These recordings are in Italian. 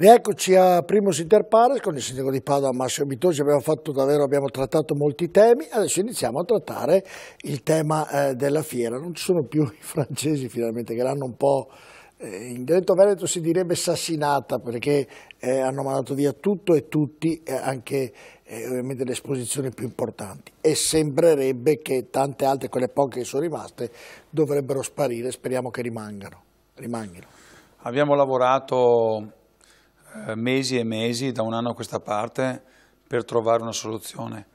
Rieccoci a Primus Inter Pares con il sindaco di Padova Massimo Bitonci. Abbiamo trattato molti temi, adesso iniziamo a trattare il tema della fiera. Non ci sono più i francesi finalmente che l'hanno un po', in dialetto veneto si direbbe sassinata, perché hanno mandato via tutto e tutti, anche ovviamente le esposizioni più importanti, e sembrerebbe che tante altre, quelle poche che sono rimaste, dovrebbero sparire. Speriamo che rimangano. Abbiamo lavorato mesi e mesi, da un anno a questa parte, per trovare una soluzione.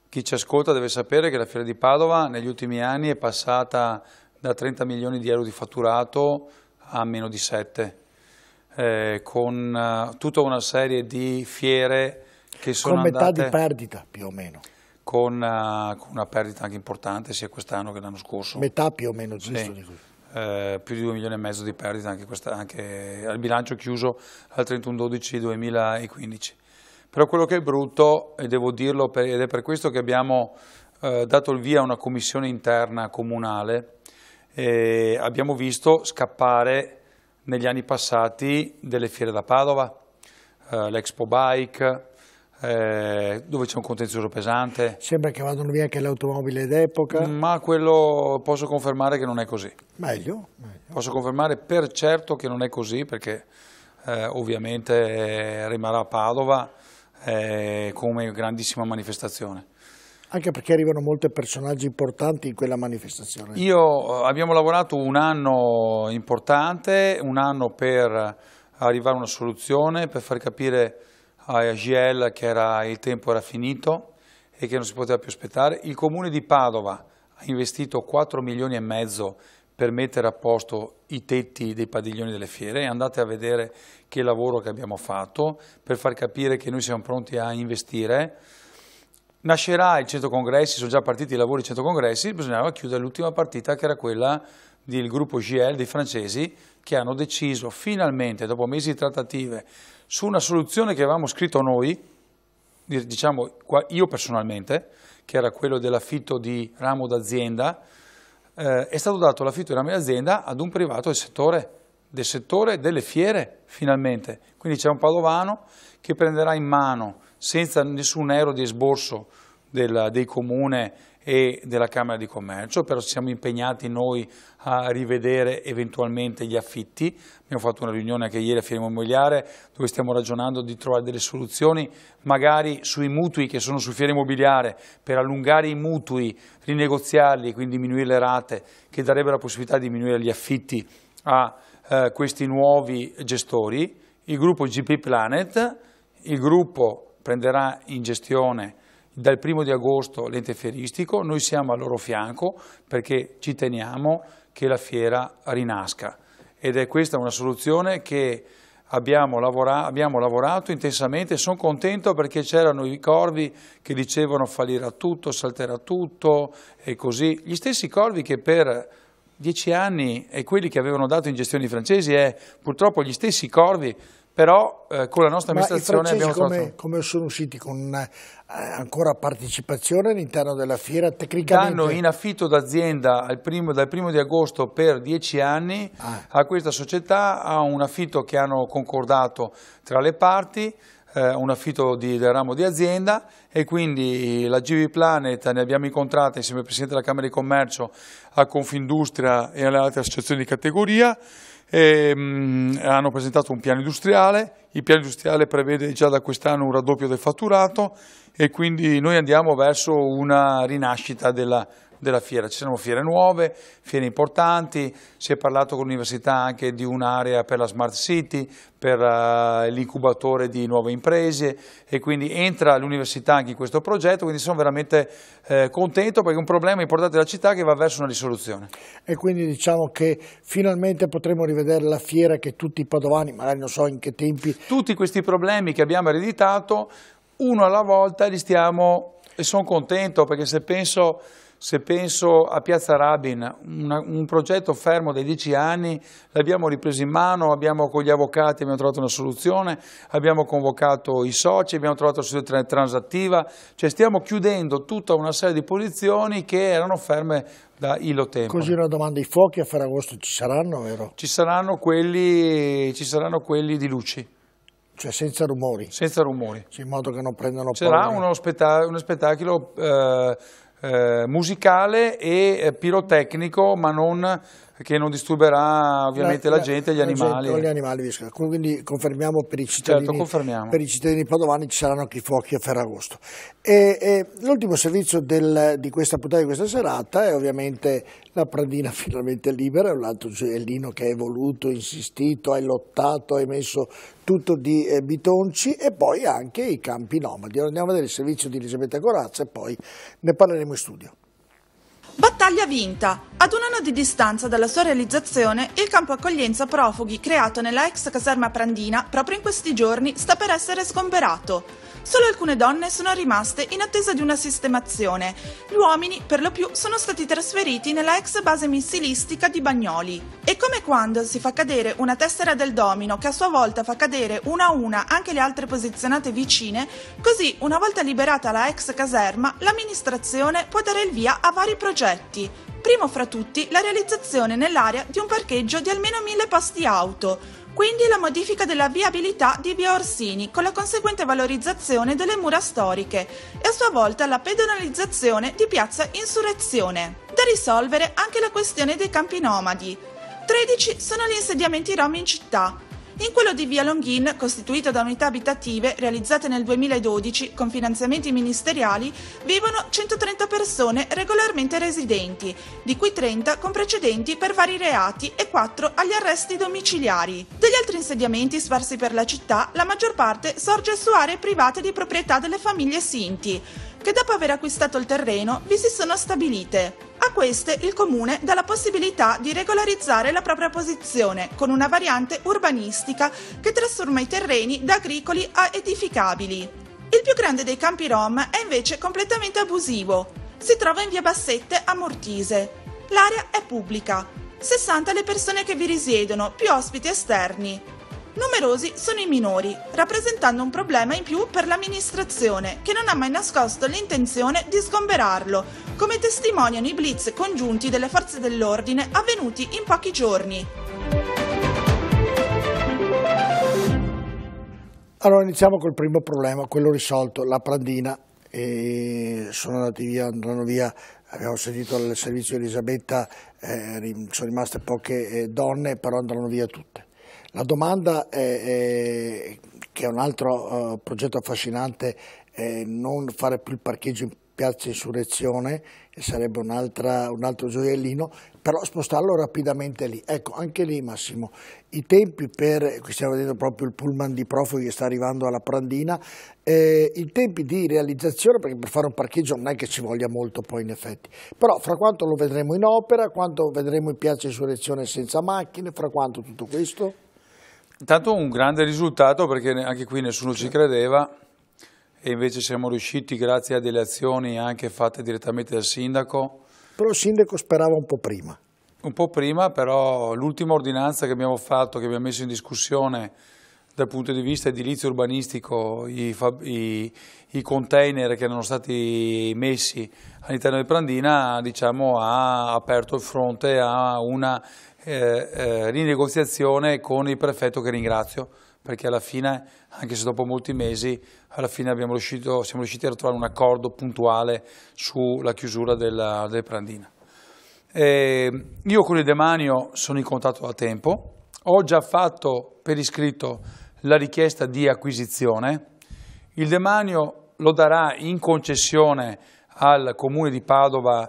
Chi ci ascolta deve sapere che la Fiera di Padova negli ultimi anni è passata da 30 milioni di euro di fatturato a meno di 7, con tutta una serie di fiere che sono andate... Con metà di perdita, più o meno. Con una perdita anche importante, sia quest'anno che l'anno scorso. Metà più o meno, giusto? Sì. Di cui. Più di 2,5 milioni di perdite anche al bilancio chiuso al 31/12/2015. Però quello che è brutto, e devo dirlo, ed è per questo che abbiamo dato il via a una commissione interna comunale, abbiamo visto scappare negli anni passati delle fiere da Padova, l'Expo Bike, dove c'è un contenzioso pesante. Sembra che vadano via anche le automobili d'epoca. Ma quello posso confermare che non è così. Meglio. Posso confermare per certo che non è così, perché ovviamente rimarrà a Padova come grandissima manifestazione. Anche perché arrivano molti personaggi importanti in quella manifestazione. Abbiamo lavorato un anno importante, un anno per arrivare a una soluzione, per far capire a GL che il tempo era finito e che non si poteva più aspettare. Il Comune di Padova ha investito 4 milioni e mezzo per mettere a posto i tetti dei padiglioni delle fiere, e andate a vedere che lavoro che abbiamo fatto per far capire che noi siamo pronti a investire. Nascerà il centro congressi, sono già partiti i lavori del centro congressi, bisognava chiudere l'ultima partita, che era quella del gruppo GL dei francesi, che hanno deciso finalmente, dopo mesi di trattative, su una soluzione che avevamo scritto noi, diciamo io personalmente, che era quello dell'affitto di ramo d'azienda. È stato dato l'affitto di ramo d'azienda ad un privato del settore delle fiere, finalmente. Quindi c'è un padovano che prenderà in mano, senza nessun euro di esborso dei comune e della Camera di Commercio, però siamo impegnati noi a rivedere eventualmente gli affitti. Abbiamo fatto una riunione anche ieri a Fiera Immobiliare, dove stiamo ragionando di trovare delle soluzioni, magari sui mutui che sono su Fiera Immobiliare, per allungare i mutui, rinegoziarli, quindi diminuire le rate, che darebbe la possibilità di diminuire gli affitti a questi nuovi gestori. Il gruppo GP Planet, il gruppo prenderà in gestione dal 1° di agosto l'ente fieristico. Noi siamo al loro fianco perché ci teniamo che la fiera rinasca, ed è questa una soluzione che abbiamo lavorato intensamente. Sono contento perché c'erano i corvi che dicevano fallirà tutto, salterà tutto e così, gli stessi corvi che per 10 anni e quelli che avevano dato in gestione i francesi, purtroppo gli stessi corvi. Però con la nostra amministrazione abbiamo trovato... come sono usciti con ancora partecipazione all'interno della fiera tecnicamente? Danno in affitto d'azienda dal 1° di agosto per 10 anni a questa società, a un affitto che hanno concordato tra le parti, un affitto del ramo di azienda, e quindi la GV Planet ne abbiamo incontrata insieme al Presidente della Camera di Commercio, a Confindustria e alle altre associazioni di categoria. Hanno presentato un piano industriale. Il piano industriale prevede già da quest'anno un raddoppio del fatturato, e quindi noi andiamo verso una rinascita della fiera. Ci saranno fiere nuove, fiere importanti. Si è parlato con l'università anche di un'area per la Smart City, per l'incubatore di nuove imprese, e quindi entra l'università anche in questo progetto. Quindi sono veramente contento, perché è un problema importante della città che va verso una risoluzione. E quindi diciamo che finalmente potremo rivedere la fiera che tutti i padovani, magari non so in che tempi... Tutti questi problemi che abbiamo ereditato, uno alla volta li stiamo, e sono contento, perché se penso a Piazza Rabin, un progetto fermo dai 10 anni, l'abbiamo ripreso in mano, con gli avvocati abbiamo trovato una soluzione, abbiamo convocato i soci, abbiamo trovato la soluzione transattiva, cioè stiamo chiudendo tutta una serie di posizioni che erano ferme da illo tempo. Così una domanda, i fuochi a Ferragosto ci saranno, vero? Ci saranno quelli di Luci. Cioè senza rumori. Senza rumori. In modo che non prendano Sarà paura. uno spettacolo musicale e pirotecnico, ma che non disturberà ovviamente la gente e gli animali. Gli animali. Quindi confermiamo per i cittadini, certo, confermiamo. Per i cittadini padovani ci saranno anche i fuochi a Ferragosto. L'ultimo servizio di questa puntata, di questa serata, è ovviamente la Prandina finalmente libera, è un altro gioiellino che hai voluto, insistito, hai lottato, hai messo tutto di Bitonci, e poi anche i campi nomadi. Andiamo a vedere il servizio di Elisabetta Corazza e poi ne parleremo in studio. Battaglia vinta! Ad un anno di distanza dalla sua realizzazione, il campo accoglienza profughi creato nella ex caserma Prandina proprio in questi giorni sta per essere sgomberato. Solo alcune donne sono rimaste in attesa di una sistemazione. Gli uomini, per lo più, sono stati trasferiti nella ex base missilistica di Bagnoli. E come quando si fa cadere una tessera del domino che a sua volta fa cadere una a una anche le altre posizionate vicine, così una volta liberata la ex caserma, l'amministrazione può dare il via a vari progetti. Primo fra tutti la realizzazione nell'area di un parcheggio di almeno 1000 posti auto. Quindi la modifica della viabilità di via Orsini con la conseguente valorizzazione delle mura storiche e a sua volta la pedonalizzazione di piazza Insurrezione. Da risolvere anche la questione dei campi nomadi. 13 sono gli insediamenti rom in città. In quello di via Longhin, costituito da unità abitative realizzate nel 2012 con finanziamenti ministeriali, vivono 130 persone regolarmente residenti, di cui 30 con precedenti per vari reati e 4 agli arresti domiciliari. Degli altri insediamenti sparsi per la città, la maggior parte sorge su aree private di proprietà delle famiglie Sinti, che dopo aver acquistato il terreno vi si sono stabilite. A queste il Comune dà la possibilità di regolarizzare la propria posizione con una variante urbanistica che trasforma i terreni da agricoli a edificabili. Il più grande dei campi rom è invece completamente abusivo. Si trova in via Bassette a Mortise. L'area è pubblica. 60 le persone che vi risiedono, più ospiti esterni. Numerosi sono i minori, rappresentando un problema in più per l'amministrazione, che non ha mai nascosto l'intenzione di sgomberarlo, come testimoniano i blitz congiunti delle forze dell'ordine avvenuti in pochi giorni. Allora iniziamo col primo problema, quello risolto, la Prandina. Andranno via, abbiamo sentito al servizio di Elisabetta, sono rimaste poche donne, però andranno via tutte. La domanda che è un altro progetto affascinante, è non fare più il parcheggio in piazza Insurrezione, che sarebbe un altro gioiellino, però spostarlo rapidamente lì. Ecco, anche lì Massimo, i tempi qui stiamo vedendo proprio il pullman di profughi che sta arrivando alla Prandina, i tempi di realizzazione, perché per fare un parcheggio non è che ci voglia molto poi in effetti, però fra quanto lo vedremo in opera, quanto vedremo in piazza Insurrezione senza macchine, fra quanto tutto questo? Intanto un grande risultato, perché anche qui nessuno ci credeva e invece siamo riusciti, grazie a delle azioni anche fatte direttamente dal sindaco. Però il sindaco sperava un po' prima. Un po' prima, però l'ultima ordinanza che abbiamo fatto, che abbiamo messo in discussione dal punto di vista edilizio urbanistico, i container che erano stati messi all'interno di Prandina, diciamo, ha aperto il fronte a una rinegoziazione con il prefetto, che ringrazio, perché alla fine, anche se dopo molti mesi, alla fine siamo riusciti a trovare un accordo puntuale sulla chiusura del Prandina. Io con il demanio sono in contatto da tempo, ho già fatto per iscritto la richiesta di acquisizione, il demanio lo darà in concessione al Comune di Padova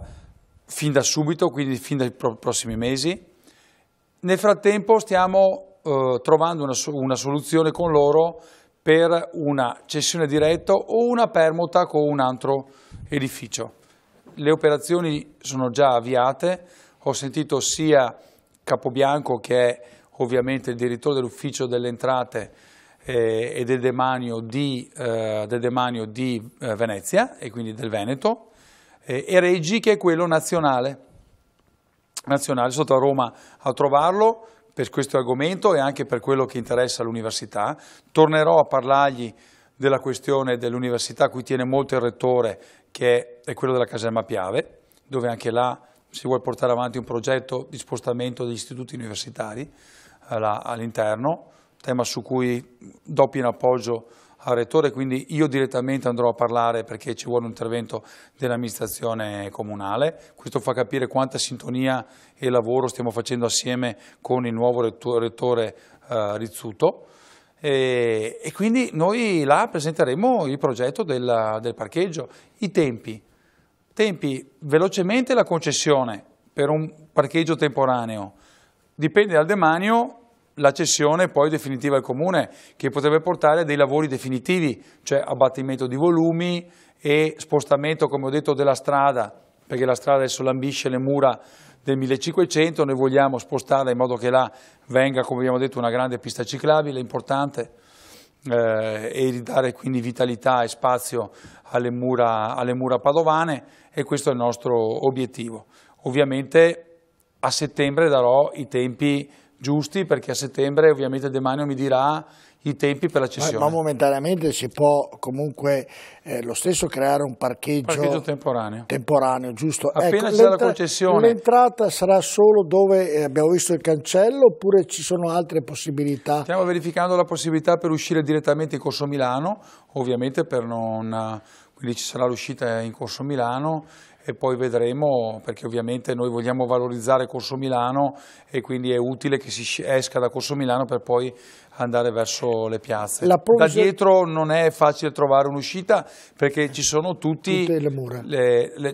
fin da subito, quindi fin dai prossimi mesi. Nel frattempo stiamo trovando una soluzione con loro per una cessione diretta o una permuta con un altro edificio. Le operazioni sono già avviate, ho sentito sia Capobianco, che è ovviamente il direttore dell'ufficio delle entrate e del demanio di Venezia, e quindi del Veneto, e Reggi, che è quello nazionale. Sono stato a Roma a trovarlo per questo argomento e anche per quello che interessa l'università. Tornerò a parlargli della questione dell'università, a cui tiene molto il rettore, che è quello della caserma Piave, dove anche là si vuole portare avanti un progetto di spostamento degli istituti universitari all'interno, tema su cui do pieno appoggio al Rettore, quindi io direttamente andrò a parlare perché ci vuole un intervento dell'amministrazione comunale. Questo fa capire quanta sintonia e lavoro stiamo facendo assieme con il nuovo Rettore Rizzuto. E quindi noi là presenteremo il progetto del parcheggio, i tempi velocemente la concessione per un parcheggio temporaneo, dipende dal demanio la cessione poi definitiva al comune, che potrebbe portare a dei lavori definitivi, cioè abbattimento di volumi e spostamento, come ho detto, della strada, perché la strada adesso lambisce le mura del 1500, noi vogliamo spostarla in modo che là venga, come abbiamo detto, una grande pista ciclabile importante e ridare quindi vitalità e spazio alle mura padovane, e questo è il nostro obiettivo. Ovviamente a settembre darò i tempi giusti, perché a settembre ovviamente Demanio mi dirà i tempi per la cessione. Ma momentaneamente si può comunque lo stesso creare un parcheggio temporaneo, giusto? Appena c'è la concessione. L'entrata sarà solo dove abbiamo visto il cancello, oppure ci sono altre possibilità? Stiamo verificando la possibilità per uscire direttamente in Corso Milano, ovviamente quindi ci sarà l'uscita in Corso Milano, e poi vedremo, perché ovviamente noi vogliamo valorizzare Corso Milano e quindi è utile che si esca da Corso Milano per poi andare verso le piazze. Da dietro non è facile trovare un'uscita, perché ci sono tutte le mura.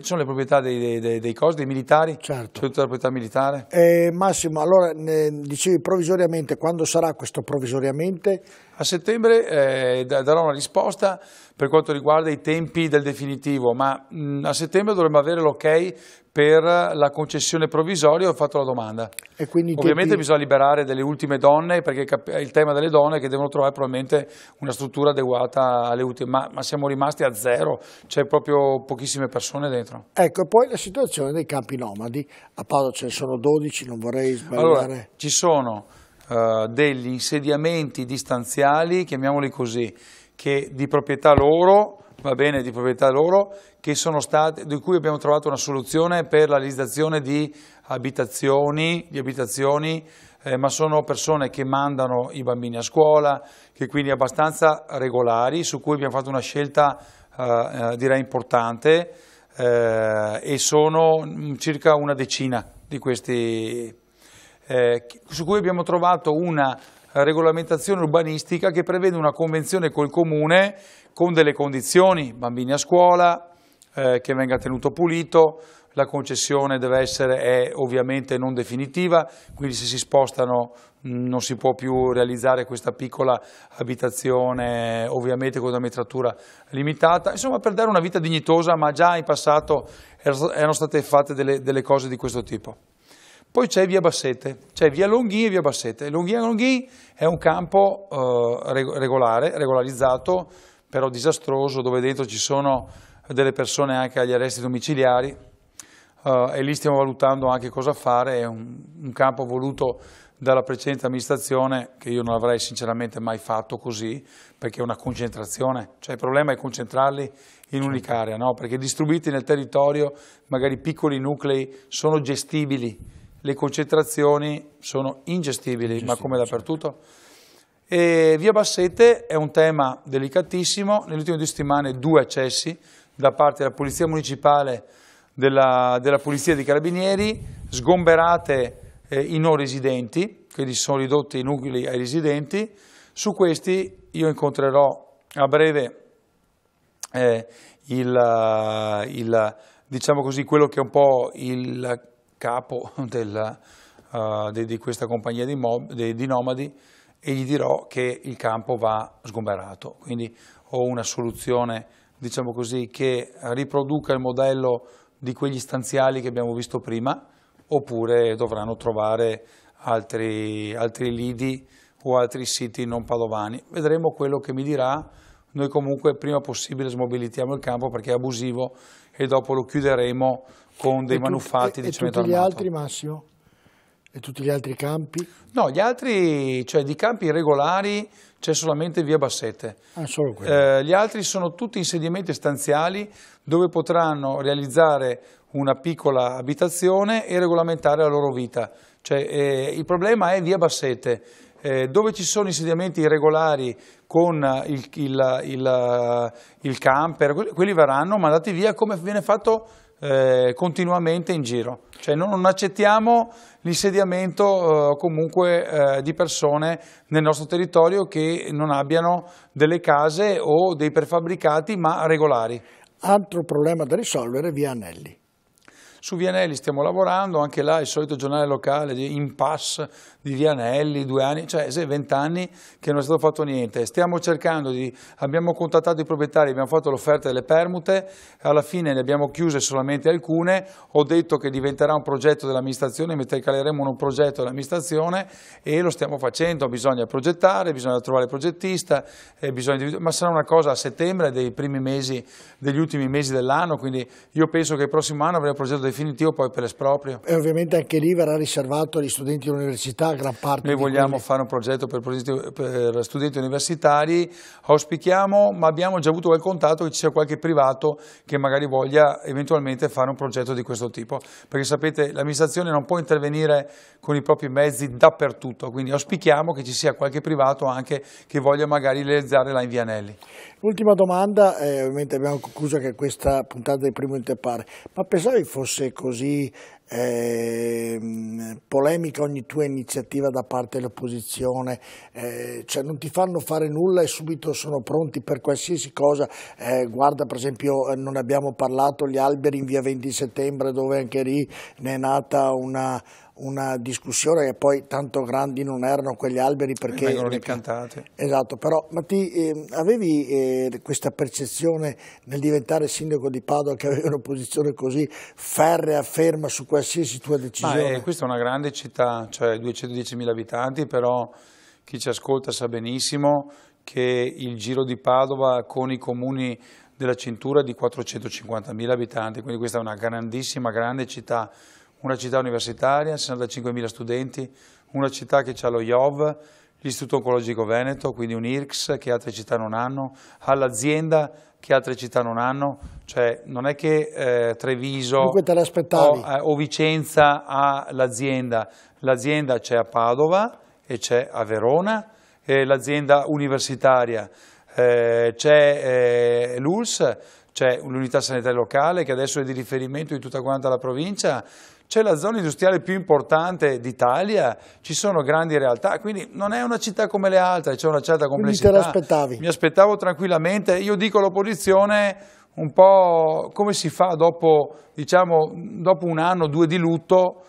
Sono le proprietà dei militari, certo. C'è tutta la proprietà militare. Massimo, allora dicevi provvisoriamente, quando sarà questo provvisoriamente? A settembre darò una risposta per quanto riguarda i tempi del definitivo, ma a settembre dovremmo avere l'ok per la concessione provvisoria. Ho fatto la domanda. E quindi ovviamente bisogna liberare delle ultime donne, perché il tema delle donne è che devono trovare probabilmente una struttura adeguata alle ultime, ma siamo rimasti a zero, c'è proprio pochissime persone dentro. Ecco, e poi la situazione dei campi nomadi, a Padova ce ne sono 12, non vorrei sbagliare. Allora, ci sono degli insediamenti distanziali, chiamiamoli così, che di proprietà loro, va bene, di proprietà loro, che sono stati, di cui abbiamo trovato una soluzione per la realizzazione di abitazioni, ma sono persone che mandano i bambini a scuola, che quindi abbastanza regolari, su cui abbiamo fatto una scelta direi importante, e sono circa una decina di questi, su cui abbiamo trovato una regolamentazione urbanistica che prevede una convenzione col comune con delle condizioni: bambini a scuola, che venga tenuto pulito, la concessione è ovviamente non definitiva, quindi se si spostano non si può più realizzare questa piccola abitazione, ovviamente con una metratura limitata, insomma per dare una vita dignitosa, ma già in passato erano state fatte delle cose di questo tipo. Poi c'è via Bassette, c'è via Longhi e via Bassette. Longhi è un campo regolarizzato, però disastroso, dove dentro ci sono delle persone anche agli arresti domiciliari, e lì stiamo valutando anche cosa fare. È un campo voluto dalla precedente amministrazione, che io non avrei sinceramente mai fatto così, perché è una concentrazione, cioè il problema è concentrarli in un'unica area, no? Perché distribuiti nel territorio magari piccoli nuclei sono gestibili, le concentrazioni sono ingestibili, ma come dappertutto. E via Bassette è un tema delicatissimo. Nelle ultime 2 settimane 2 accessi da parte della Polizia Municipale, della Polizia di Carabinieri, sgomberate i non residenti, quindi si sono ridotti i nuclei ai residenti. Su questi io incontrerò a breve diciamo così, quello che è un po' il capo di questa compagnia di nomadi, e gli dirò che il campo va sgomberato. Quindi ho una soluzione, diciamo così, che riproduca il modello di quegli stanziali che abbiamo visto prima, oppure dovranno trovare altri lidi o altri siti non padovani. Vedremo quello che mi dirà. Noi comunque prima possibile smobilitiamo il campo, perché è abusivo, e dopo lo chiuderemo con dei manufatti di cemento armato. E tutti gli altri, Massimo? E tutti gli altri campi? No, gli altri, cioè di campi irregolari c'è solamente via Bassette. Solo quello. Gli altri sono tutti insediamenti stanziali dove potranno realizzare una piccola abitazione e regolamentare la loro vita. Cioè, il problema è via Bassette. dove ci sono insediamenti irregolari con il camper, quelli verranno mandati via come viene fatto continuamente in giro. Cioè non accettiamo l'insediamento comunque di persone nel nostro territorio che non abbiano delle case o dei prefabbricati ma regolari. Altro problema da risolvere, via Anelli. Su Vianelli stiamo lavorando, anche là il solito giornale locale di impasse di Vianelli, 2 anni, cioè 20 anni che non è stato fatto niente. Stiamo cercando abbiamo contattato i proprietari, abbiamo fatto l'offerta delle permute, alla fine ne abbiamo chiuse solamente alcune, ho detto che diventerà un progetto dell'amministrazione, caleremo un progetto dell'amministrazione e lo stiamo facendo, bisogna progettare, bisogna trovare il progettista, ma sarà una cosa a settembre degli ultimi mesi dell'anno, quindi io penso che il prossimo anno avremo il progetto definitivo poi per l'esproprio. E ovviamente anche lì verrà riservato agli studenti dell'università, gran parte. Noi vogliamo fare un progetto per studenti universitari, auspichiamo, ma abbiamo già avuto quel contatto che ci sia qualche privato che magari voglia eventualmente fare un progetto di questo tipo, perché sapete l'amministrazione non può intervenire con i propri mezzi dappertutto, quindi auspichiamo che ci sia qualche privato anche che voglia magari realizzare là in Vianelli. Ultima domanda, ovviamente abbiamo concluso che questa puntata del Primo Interpare, ma pensavi fosse così polemica ogni tua iniziativa da parte dell'opposizione, cioè non ti fanno fare nulla e subito sono pronti per qualsiasi cosa, guarda per esempio non abbiamo parlato gli alberi in via 20 settembre dove anche lì ne è nata una discussione che poi tanto grandi non erano quegli alberi perché vengono ricantati. Esatto, però ma avevi questa percezione nel diventare sindaco di Padova che avevi una posizione così ferrea, ferma su qualsiasi tua decisione? Questa è una grande città, cioè 210.000 abitanti, però chi ci ascolta sa benissimo che il Giro di Padova con i comuni della cintura è di 450.000 abitanti, quindi questa è una grandissima, grande città. Una città universitaria, 65.000 studenti, una città che ha lo IOV, l'Istituto Oncologico Veneto, quindi un IRCS che altre città non hanno, ha l'azienda che altre città non hanno, cioè non è che Treviso o Vicenza ha l'azienda c'è a Padova e c'è a Verona, l'azienda universitaria c'è l'ULS, c'è l'unità sanitaria locale che adesso è di riferimento di tutta quanta la provincia, c'è la zona industriale più importante d'Italia, ci sono grandi realtà, quindi non è una città come le altre, c'è una certa complessità. Quindi te l'aspettavi? Mi aspettavo tranquillamente, io dico all'opposizione un po' come si fa dopo, diciamo, dopo 1 anno o 2 di lutto,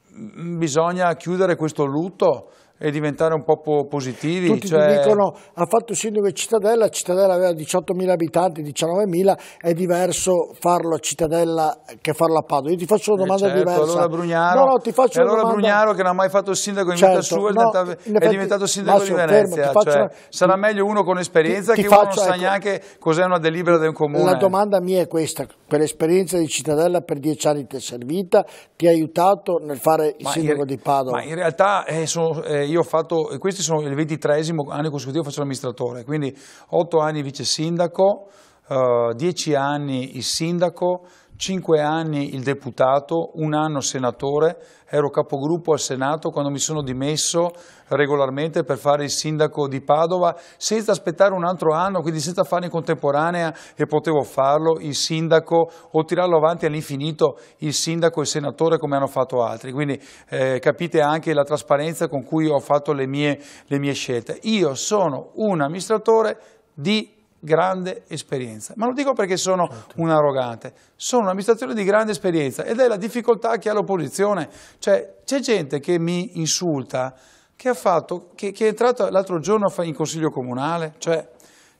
bisogna chiudere questo lutto e diventare un po' positivi. Tutti ti dicono, ha fatto il sindaco di Cittadella, Cittadella aveva 18.000 abitanti, 19.000, è diverso farlo a Cittadella che farlo a Padova. Io ti faccio una domanda diversa. Allora Brugnaro, ti faccio una domanda... Brugnaro che non ha mai fatto il sindaco in vita sua è diventato sindaco di Venezia. Sarà meglio uno con esperienza che uno non sa neanche cos'è una delibera di un comune. La domanda mia è questa, quell'esperienza di Cittadella per 10 anni ti è servita, ti ha aiutato nel fare il sindaco di Padova? Ma in realtà io ho fatto, questi sono il 23° anno consecutivo che faccio l'amministratore, quindi 8 anni vice sindaco, 10 anni il sindaco, 5 anni il deputato, 1 anno senatore, ero capogruppo al Senato quando mi sono dimesso regolarmente per fare il sindaco di Padova senza aspettare un altro anno, quindi senza fare in contemporanea e potevo farlo il sindaco o tirarlo avanti all'infinito il sindaco e il senatore come hanno fatto altri, quindi capite anche la trasparenza con cui ho fatto le mie scelte. Io sono un amministratore di grande esperienza, ma lo dico perché sono un arrogante, sono un'amministrazione di grande esperienza ed è la difficoltà che ha l'opposizione, cioè c'è gente che mi insulta che è entrato l'altro giorno in consiglio comunale, cioè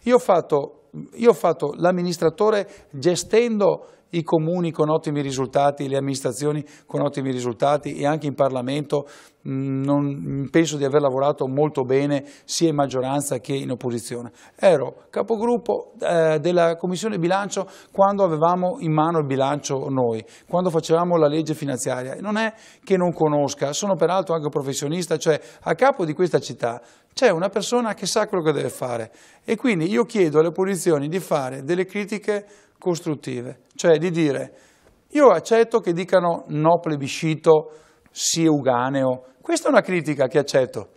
io ho fatto l'amministratore gestendo i comuni con ottimi risultati, le amministrazioni con ottimi risultati e anche in Parlamento penso di aver lavorato molto bene sia in maggioranza che in opposizione. Ero capogruppo della Commissione Bilancio quando avevamo in mano il bilancio noi, quando facevamo la legge finanziaria. Non è che non conosca, sono peraltro anche professionista, cioè a capo di questa città c'è una persona che sa quello che deve fare e quindi io chiedo alle opposizioni di fare delle critiche costruttive, cioè di dire io accetto che dicano no plebiscito, sì uganeo, questa è una critica che accetto,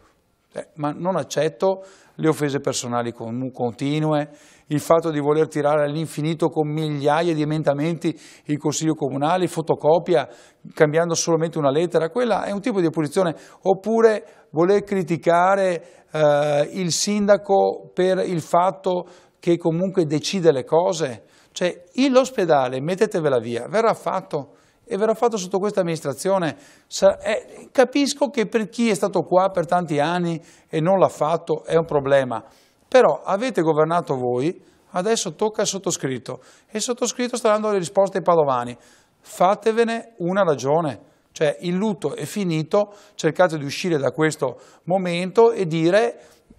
Ma non accetto le offese personali continue, il fatto di voler tirare all'infinito con migliaia di emendamenti il Consiglio Comunale, fotocopia, cambiando solamente una lettera, quella è un tipo di opposizione, oppure voler criticare il sindaco per il fatto che comunque decide le cose. Cioè, l'ospedale, mettetevela via, verrà fatto. E verrà fatto sotto questa amministrazione. Capisco che per chi è stato qua per tanti anni e non l'ha fatto è un problema, però avete governato voi, adesso tocca al sottoscritto e il sottoscritto sta dando le risposte ai padovani. Fatevene una ragione, cioè il lutto è finito, cercate di uscire da questo momento e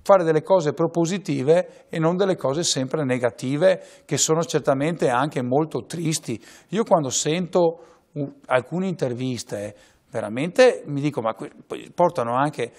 fare delle cose propositive e non delle cose sempre negative, che sono certamente anche molto tristi. Io quando sento alcune interviste veramente mi dico, ma portano anche,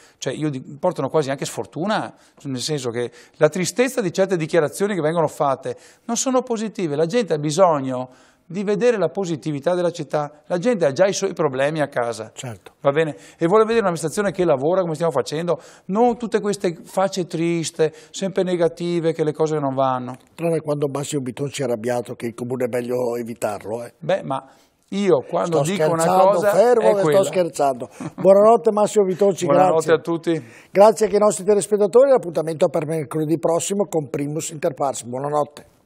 portano quasi anche sfortuna, nel senso che la tristezza di certe dichiarazioni che vengono fatte non sono positive. La gente ha bisogno di vedere la positività della città, la gente ha già i suoi problemi a casa, certo. Va bene? E vuole vedere un'amministrazione che lavora come stiamo facendo, non tutte queste facce triste, sempre negative, che le cose non vanno. Tranne quando Massimo Biton si è arrabbiato che il comune è meglio evitarlo. Beh, ma io quando sto dico una cosa fermo, è quella. Sto scherzando. Buonanotte Massimo Bitonci, Buonanotte grazie. a tutti. Grazie anche ai nostri telespettatori, l'appuntamento è per mercoledì prossimo con Primus Inter Pares. Buonanotte.